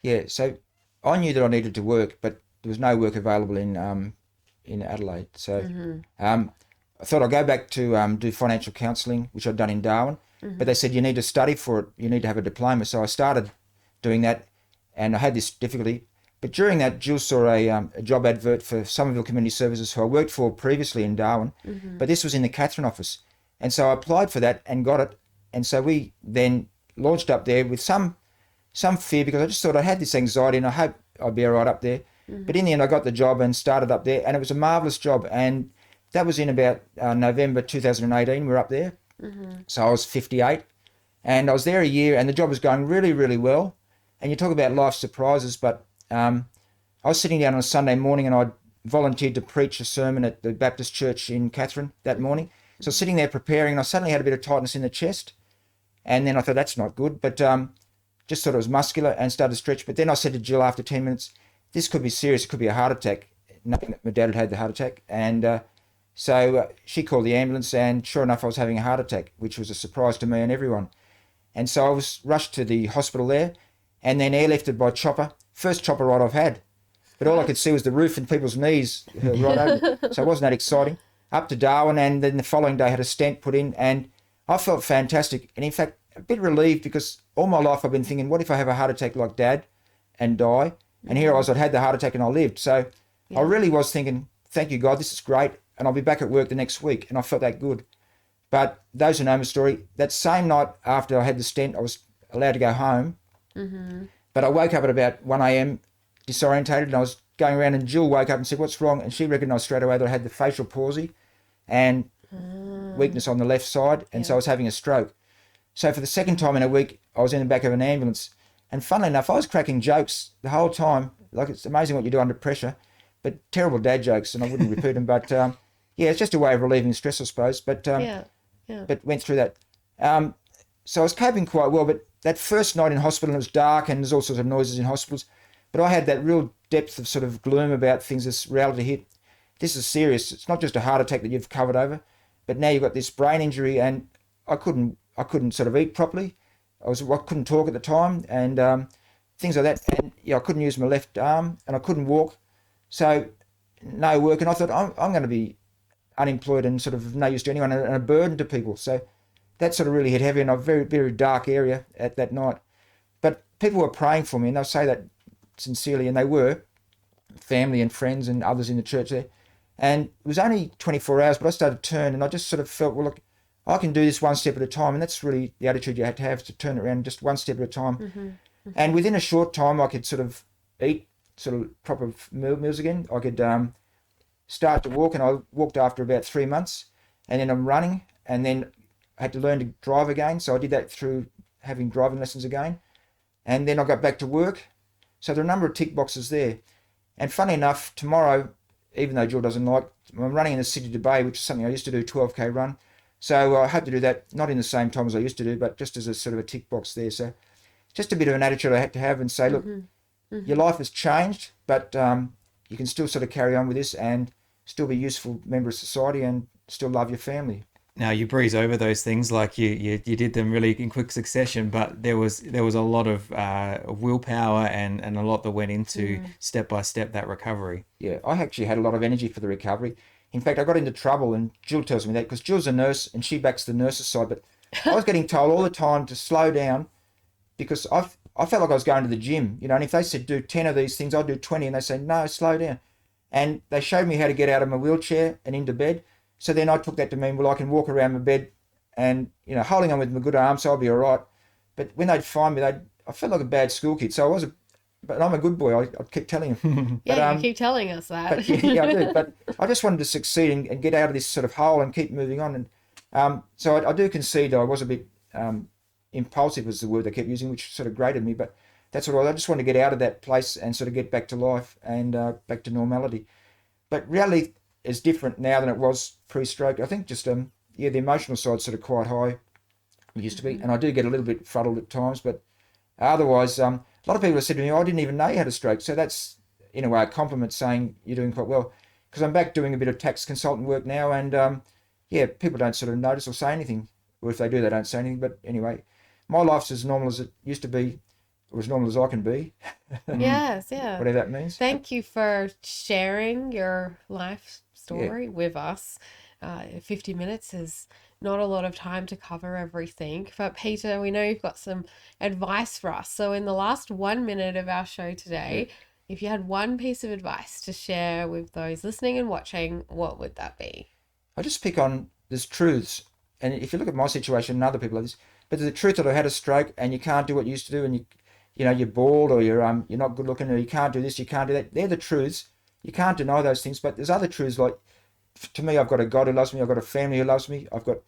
Yeah, so I knew that I needed to work, but there was no work available in Adelaide. So um, I thought I'd go back to do financial counselling, which I'd done in Darwin. But they said you need to study for it. You need to have a diploma. So I started doing that, and I had this difficulty. But during that, Jill saw a job advert for Somerville Community Services, who I worked for previously in Darwin. But this was in the Katherine office. And so I applied for that and got it. And so we then launched up there with some fear, because I just thought I had this anxiety and I hope I'd be all right up there. But in the end, I got the job and started up there, and it was a marvellous job. And that was in about November 2018. We were up there. So I was 58, and I was there a year, and the job was going really, really well. And you talk about life surprises, but I was sitting down on a Sunday morning, and I volunteered to preach a sermon at the Baptist church in Katherine that morning. So I was sitting there preparing, and I suddenly had a bit of tightness in the chest. And then I thought, that's not good, but just thought it was muscular and started to stretch. But then I said to Jill after 10 minutes, this could be serious. It could be a heart attack, knowing that my dad had the heart attack. And so she called the ambulance, and sure enough, I was having a heart attack, which was a surprise to me and everyone. And so I was rushed to the hospital there, and then airlifted by chopper. First chopper ride I've had. But all I could see was the roof and people's knees right over. So it wasn't that exciting. Up to Darwin, and then the following day had a stent put in, and I felt fantastic. And in fact, a bit relieved, because all my life I've been thinking, what if I have a heart attack like Dad and die? And here I was, I'd had the heart attack and I lived. So I really was thinking, thank you, God, this is great. And I'll be back at work the next week. And I felt that good. But those who know my story, that same night after I had the stent, I was allowed to go home. But I woke up at about 1 a.m. disorientated, and I was going around, and Jill woke up and said, what's wrong? And she recognised straight away that I had the facial palsy and weakness on the left side. And so I was having a stroke. So for the second time in a week, I was in the back of an ambulance. And funnily enough, I was cracking jokes the whole time. Like, it's amazing what you do under pressure, but terrible dad jokes, and I wouldn't repeat them. But yeah, it's just a way of relieving stress, I suppose. But but went through that. So I was coping quite well. But that first night in hospital, it was dark, and there's all sorts of noises in hospitals. But I had that real depth of sort of gloom about things. This reality hit. This is serious. It's not just a heart attack that you've covered over, but now you've got this brain injury, and I couldn't sort of eat properly. I couldn't talk at the time, and things like that. And yeah, I couldn't use my left arm, and I couldn't walk. So no work. And I thought, I'm going to be unemployed and sort of no use to anyone, and a burden to people. So that sort of really hit heavy in a very, very dark area at that night. But people were praying for me, and they'll say that sincerely, and they were, family and friends and others in the church there. And it was only 24 hours, but I started to turn, and I just sort of felt, well, look, I can do this one step at a time. And that's really the attitude you had to have, to turn it around just one step at a time. And within a short time, I could sort of eat sort of proper meals again. I could start to walk, and I walked after about 3 months. And then I'm running, and then I had to learn to drive again. So I did that through having driving lessons again. And then I got back to work. So there are a number of tick boxes there. And funny enough, tomorrow, even though Jill doesn't like, I'm running in the City to Bay, which is something I used to do, 12K run. So I hope to do that, not in the same time as I used to do, but just as a sort of a tick box there. So just a bit of an attitude I had to have, and say, look, your life has changed, but you can still sort of carry on with this and still be a useful member of society and still love your family. Now, you breeze over those things like you did them really in quick succession, but there was a lot of willpower and a lot that went into step by step that recovery. Yeah, I actually had a lot of energy for the recovery. In fact, I got into trouble, and Jill tells me that, because Jill's a nurse and she backs the nurse's side, but I was getting told all the time to slow down, because I felt like I was going to the gym, and if they said do 10 of these things, I'd do 20, and they say, no, slow down. And they showed me how to get out of my wheelchair and into bed. So then I took that to mean, well, I can walk around my bed and, holding on with my good arm, so I'll be all right. But when they'd find me, I felt like a bad school kid. So but I'm a good boy. I'd keep telling them. Yeah, you keep telling us that. But, yeah, I do. But I just wanted to succeed and get out of this sort of hole and keep moving on. And so I do concede I was a bit impulsive, was the word they kept using, which sort of grated me. But that's what I just wanted to get out of that place and sort of get back to life and back to normality. But reality is different now than it was pre-stroke. I think just the emotional side's sort of quite high. It used to be, and I do get a little bit fuddled at times. But otherwise, a lot of people have said to me, I didn't even know you had a stroke. So that's, in a way, a compliment, saying you're doing quite well. Because I'm back doing a bit of tax consultant work now, and people don't sort of notice or say anything. Or if they do, they don't say anything. But anyway, my life's as normal as it used to be. or as normal as I can be. Yes, yeah. Whatever that means. Thank you for sharing your life Yeah. story with us. 50 minutes is not a lot of time to cover everything. But Peter, we know you've got some advice for us. So in the last 1 minute of our show today, if you had one piece of advice to share with those listening and watching, what would that be? I just pick on there's truths, and if you look at my situation and other people like this, but there's the truth that I had a stroke and you can't do what you used to do, and you're bald, or you're not good looking, or you can't do this, you can't do that. They're the truths. You can't deny those things. But there's other truths, like to me, I've got a God who loves me. I've got a family who loves me. I've got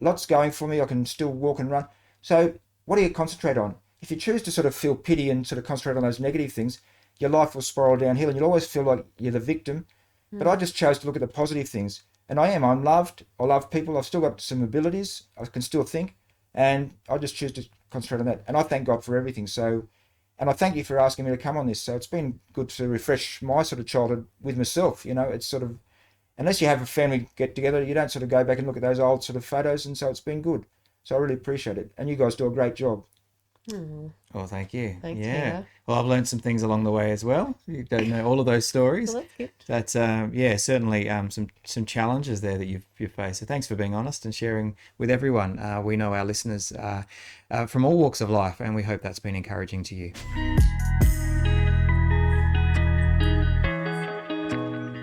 lots going for me. I can still walk and run. So what do you concentrate on? If you choose to sort of feel pity and sort of concentrate on those negative things, your life will spiral downhill, and you'll always feel like you're the victim. But I just chose to look at the positive things. And I'm loved. I love people. I've still got some abilities. I can still think. And I just choose to concentrate on that. And I thank God for everything. So, and I thank you for asking me to come on this. So it's been good to refresh my sort of childhood with myself. It's sort of, unless you have a family get together, you don't sort of go back and look at those old sort of photos. And so it's been good. So I really appreciate it. And you guys do a great job. Well, thank you. Thanks, yeah. Peter. Well, I've learned some things along the way as well. You don't know all of those stories. Well, that's good. That's certainly some challenges there that you've faced. So thanks for being honest and sharing with everyone. We know our listeners from all walks of life, and we hope that's been encouraging to you.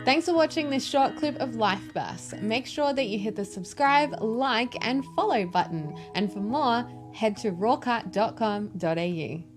Thanks for watching this short clip of Life Bursts. Make sure that you hit the subscribe, like, and follow button. And for more, head to rawcut.com.au.